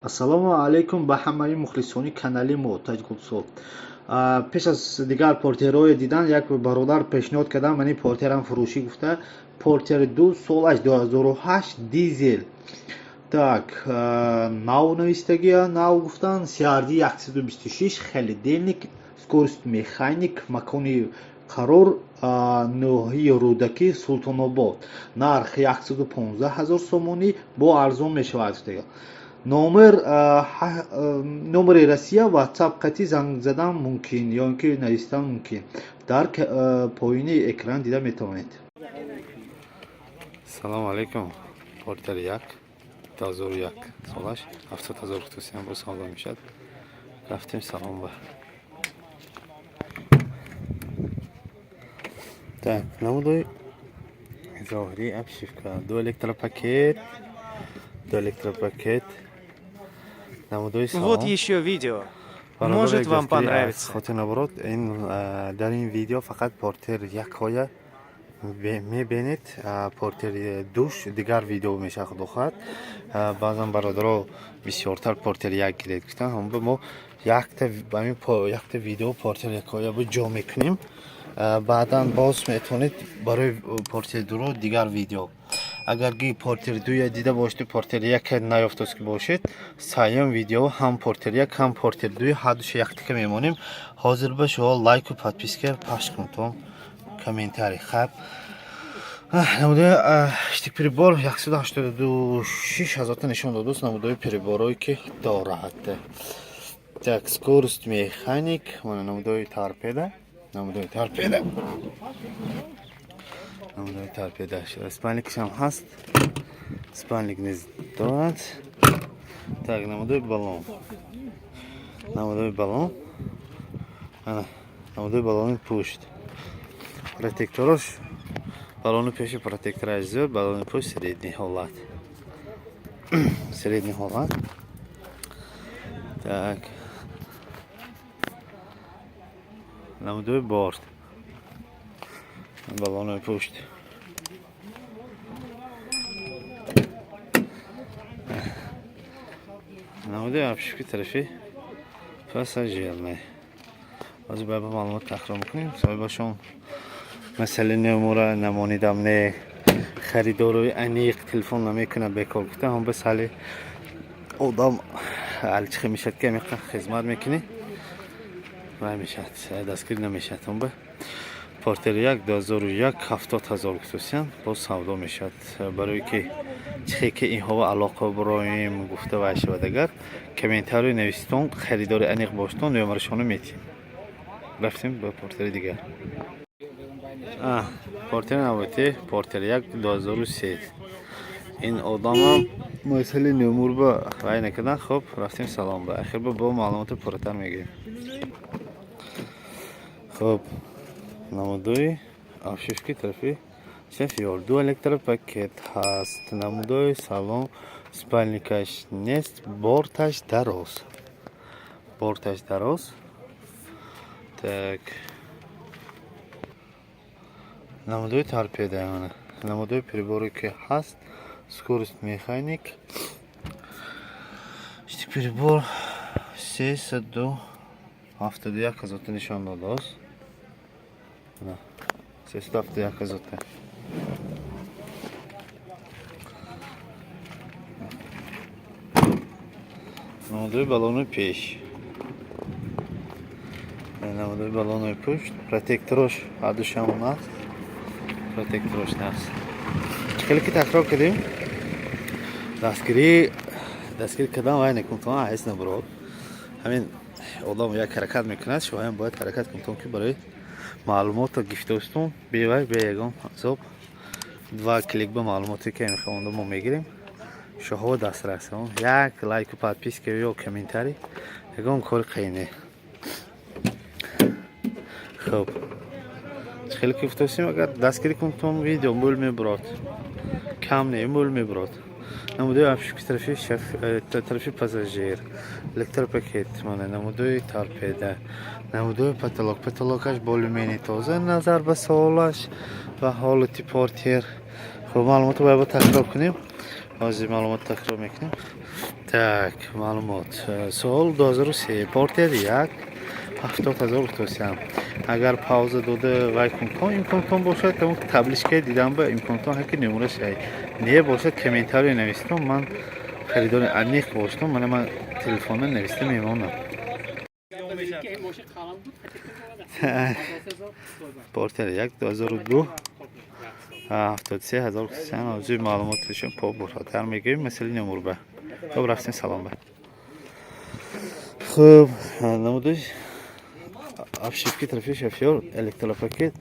Ассалому алейкум ба ҳамаи мухлисони канали мо Таҷгулсо. Пеш аз дигар портерои дидан як бародар пешниҳод кардан мани портерам фурӯшӣ гуфта портер 2 солаш 2008 дизел. Так, нав навистагия нав гуфтан CRD 126 холодильник, скорост механик, макони қарор ноҳияи Рӯдаки, Султонобод. Нарх 115 000 сомонӣ бо арзон мешавад гуфтага. номери Россия WhatsApp қати занг задан мумкин ё ин ки навистан мумкин. Дар поини экран дида метавонед. Салому алейкум. Портер 1 2001 солаш 70000 тусиям бо савдо мешад. Рафтем салом ба. Так, намудой зоҳири обшивка, 2 электропакет, намудой салом. Вот еще видео. Может вам понравится. Хотя наоборот, дар ин видео фақат портер 1 мебинед, портер душ дигар видео мешахудохад. Баъзан бародаро бисёртар портер 1 гиред гуфтан, ҳамба мо якта видео портер 1 бо ҷо мекунем. Баъдан боз метавонед барои портер 2 дигар видео. Агар ги портер 2 дида бошед портер 1 наёфтост ки бошед, саём видео ҳам портер 1 ҳам портер 2 ҳадуш яктика мемонем. Ҳозир ба шумо лайку подписка паш кун то комментарий хаб. Намудои штик прибор 186 000 нишон додост, намудои приборое ки дорад. Так, скорост механик, намудои торпеда. Спальник ҳам ҳаст. Спальник низ дорад. Так, намудои баллон. Намудои баллони пушт. Протекторош. Баллони пеши протектораш зиёд, баллони пушт средний ҳолат. Так. Намудои борт. Баллони пушт. намудои обшивки тарафи пассажирный. ҳозир бояд ба маълумот тақрор мекунем. соҳибашон масъалаи номера намонидам не харидорои аниқ телефон намекунад бекор гуфта ҳам ба сали одам алчхи мешад ки амиқа хизмат мекунӣ вай мешад дастгирӣ намешад. ҳам ба портер 1 2001 70000 тусиян бо савдо мешад. барое ки чихе ки инҳо алоқа бороим гуфта вай шавад, агар комментарий навистон харидори аниқ боштон номерашоно метиҳем. рафтем ба портери дигар. портер навбати портер 1 2003. ин одамам масъалаи номер ба вай накардан. хуб, рафтем салом ба. ахир бо маълумоти пурратар мегирем. хуб, намудои обшивки тарафи сефиёр, 2 электропакет ҳаст. намудои салон спальникаш нест, борташ дароз. Так. намудои торпеда, намудои приборе ки ҳаст, скорост механик. штик прибор 371 000 нишон додост. 371 000. намудои баллони пеш. намудои баллони пушт. Протекторош ҳадушам наст. хеле ки тақрор кардем. дастгирӣ кардан вай некунтон ҳайс набурод. ҳамин одам як ҳаракат мекунад, шумо бояд ҳаракат кунтон ки барои маълумота гифтостон бевай бе ягон азоб 2 клик ба маълумоте ки мехоҳонда мо мегирем. шумо дастрас як лайку подписка ё комментарий ягон кори қиин не. хуб, хеле ки гуфтастем, агар дастгирӣ кунтон видео мӯл мебурад, кам не мӯл мебурад. намудои обшивки тарафи пассажир, электропакет, намудои торпеда, намудои потолокаш болумени тоза, назар ба солаш ва ҳолати портер. хуб, маълумотро бояд тақрор кунем. ҳозир маълумот тақрор мекунем. Так, маълумот. Сол 2003 портер 1 70,000 тосиям. Агар пауза дода вай имконтон бошад тамон табличкаи дидам ба имконтон ҳаки номураш не бошад комментарие навистам ман харидори аниқ боштам ман телефона нависта мемонам. портер 1 2002 73,000 тосиям озуи маълумоташон по бурҳотар мегӯем масъалаи номур ба хуб рафтем салом ба хуб намудои обшивки тарафи шофёр электропакет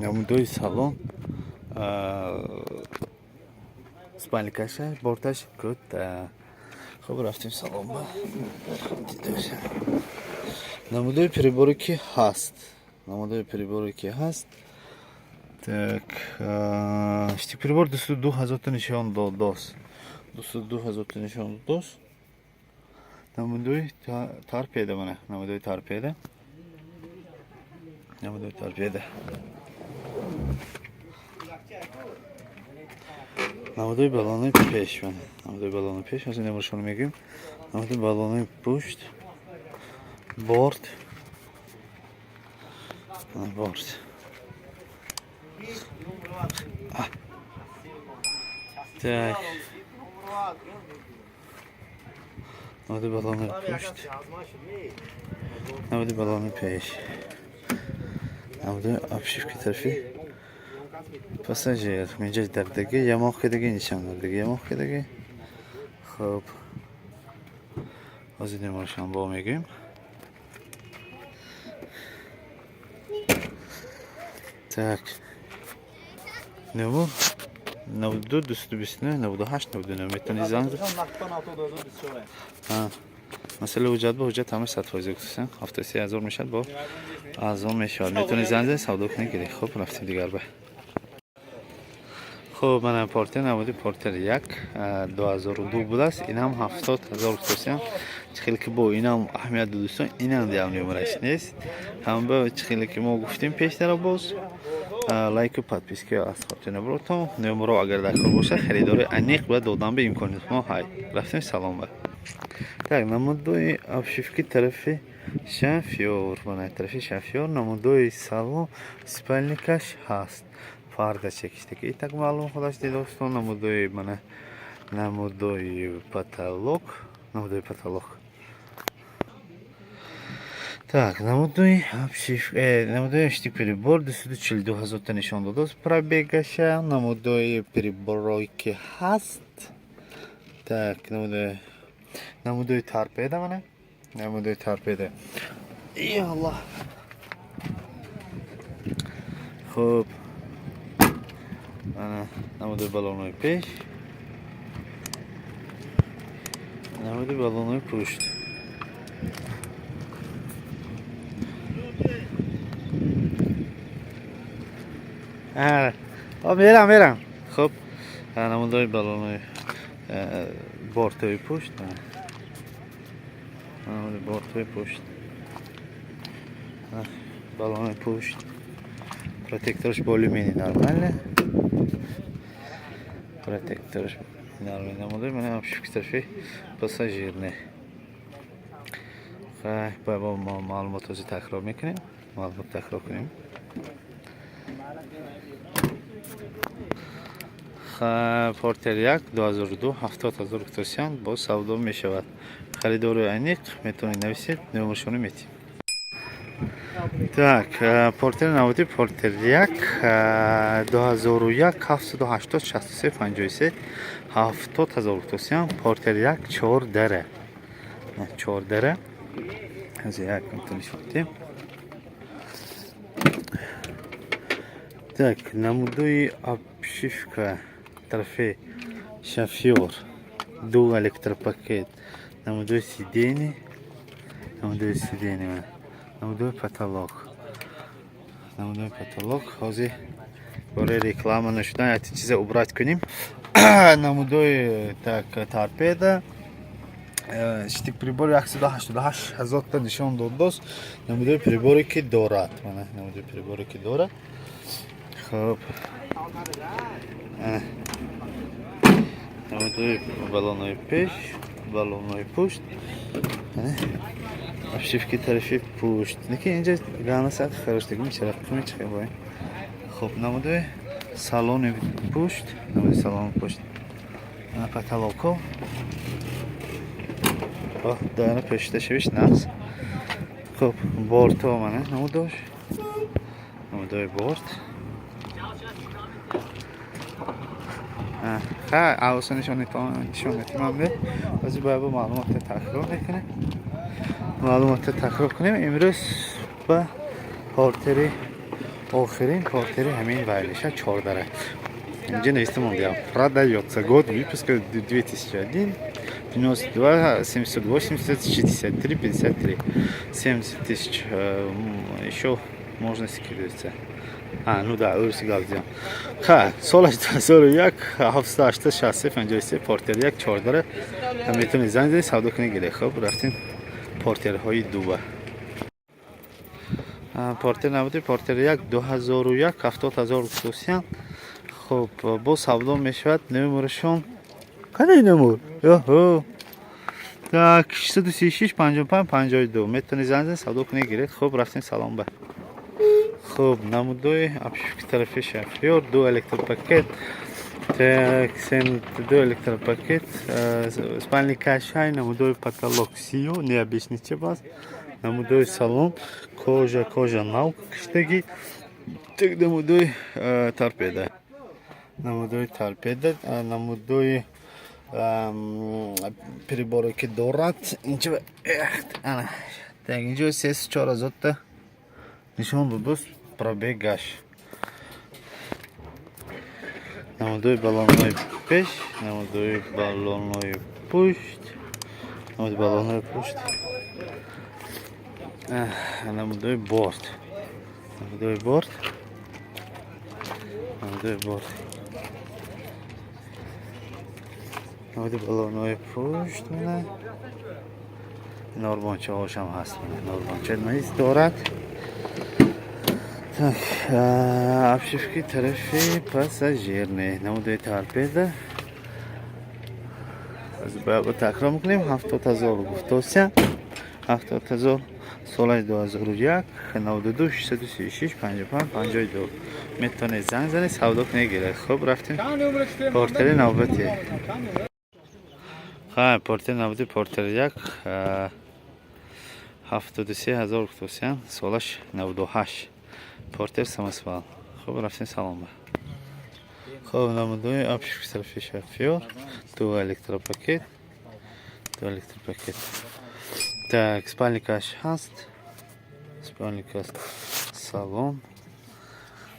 намудои салон спальни каша борташ кут хуб рафтем салом ба намудои приборе ки ҳаст так штик прибор 22,000 та нишон додост 22,000 нишон додост намудои торпеда мана намудои торпеда намудои баллони пеш мана намудои баллони пеш аз номершон мегӯем намудои баллони пушт борт так намудои баллони пушт намудои баллони пеш намудои обшивки тарафи пассажир инҷа дардаги ямоқидаги нишон дардаги ямоқидаги хуб ҳозир номерашон бо мегӯем так номер 92 229 98 99 метавонед занг масъалаи ҳуҷҷат ба ҳуҷҷат ҳама 100% гуфтам 73000 мешавад бо арзон мешавад метавонед занг занед савдо кунед гиред хуб рафтем дигар ба хуб мана портер намуди портер 1 2002 будааст инам 70000 тосиям чихеле ки бо инам аҳамият додистон инам диам номераш нест ҳам ба чихеле ки мо гуфтем пештара боз лайку подписка аз хотина буротон номеро агар дар кор бошад харидори аниқ ба додан ба имкониятмо ҳай рафтем салом ба так намудои обшивки тарафи шофёр мана тарафи шофёр намудои салон спальникаш ҳаст фарда чекиштаки так маълум худаш дидостон намудои мана намудои потолок так намудои намудои штик прибор 242,000 та нишон додааст пробегаша намудои приборое ки ҳаст так намудои торпеда мана намудои торпеда ялла хуб намудои баллонои пеш намудои баллонои пушт мерам хуб намудои баллонои бортои пушт баллонои пушт протектораш бо алюминий нормально протектораш нормально намудои мана обшивки тарафи пассажирне ба мо маълумот ҳозир такрор мекунем маълумот такрор кунем портер 1 2002 70000 тосиям бо савдо мешавад харидори аниқ метавонед нависед номершони метим так портер намуди портер 1 2001 780 63 53 70000 тосиям портер 1 4 дара аз як метавонед дидем так намудои обшивка тарафи шофёр ду электропакет намудои сидени намудои потолок ҳозир бораи реклама нашудан як чиза убрат кунем намудои так торпеда штик прибори 188,000 та нишон додааст намудои приборе ки дорад хуб намудуи баллонҳои пеш, баллонҳои пушт, обшивки тарафи пушт. Неки инҷа ганасак хароштагӣ мечараққими чихебои. Хуб, намудуи салони пушт, намудуи салони пушт. Потолоко. Дайна пешиташавиш нақс. Хуб, бортҳо мана намудош. Намудуи борт. Авоса нишон метавонам бе. Баъзе бояд маълумотро такрор мекунем. Маълумотро такрор кунем. Имрӯз ба портери охирин портери ҳамин вайлиша 14. Инҷа нависта мондиам. Продается год выпуска 2001. 92 780 63 53 70 тысяч. Еще можно скидываться. Ну да, урсигал диям. Солаш 2001 780 60 53 портер 14. Метавонед занг занед савдо кунед гиред. Хуб, рафтем портерҳои дуба. Портер набуди портер 2001 70000 гуфтусиям. Хуб, бо савдо мешавад. Номерашон қадай номер? Ёҳо. Так, 636 55 52. Метавонед занг занед савдо кунед гиред. Хуб, рафтем салом ба. Хуб, намудуи обшивки тарафи шофёр, 2 электропакет. Так, 2 электропакет. Спальный кашай, намудуи потолок сиё, не объясните бас. Намудуи салон, кожа навк киштаги. Так, намудуи торпеда. Намудуи торпеда, намудуи приборы ки дорад. Инҷа ана. Так, инҷа 34 та нишон бубус пробег гаш. Намудуи баллонҳои пеш, намудуи баллонҳои пушт, намудуи баллонҳои пушт. Намудуи борт. Намудуи борт. Намудуи борт. намудуи баллонҳои пушт мена. Норбончаҳошам ҳаст. Норбонча низ дорад. Так, обшивки тарафи пассажирный. Намудуи торпеда. Такрар мекунем. 70000 гуфтосия. 70000 солаи 2001 92 636 55 52. Метавонед занг занед савдо кунед гиред. Хуб, рафтем портери навбати. Портери навбати портери 73000 гуфтосия. Солаш 98. Портер самосвал. Хуб, рафтем салом ба. Хуб, намудуи обшивки тарафи шофёр, 2 электропакет. 2 электропакет. Так, спальный каш ҳаст. Спальный каш салон.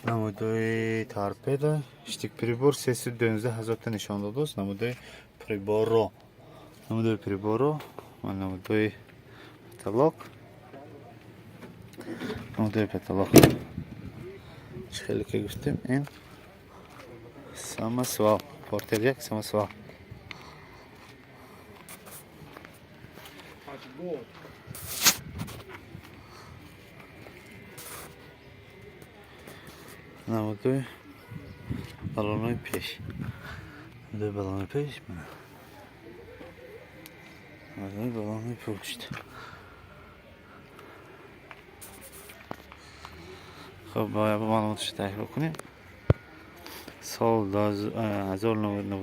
Намудуи торпеда. Штик прибор 312000 та нишон додааст. Намудуи приборо. Намудуи приборо. Намудуи потолок. Намудуи потолок. Хеле ки гуфтем ин самосвал. Портер 1 самосвал. Намудуи баллонҳои пеш. Намудуи баллонҳои пеш. Намудуи баллонҳои пушт. Хуб, бояд маълумоташро таҳрир кунем. Сол 1998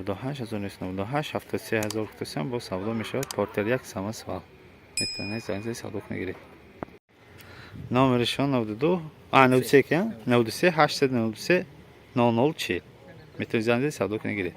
1998 73000 гуфтасиям бо савдо мешавад. Портер 1 самосвал. Метавонед занг занед савдо кунед гиред. Номерашон 92 93 93 893 0040. Метавонед занг занед савдо кунед гиред.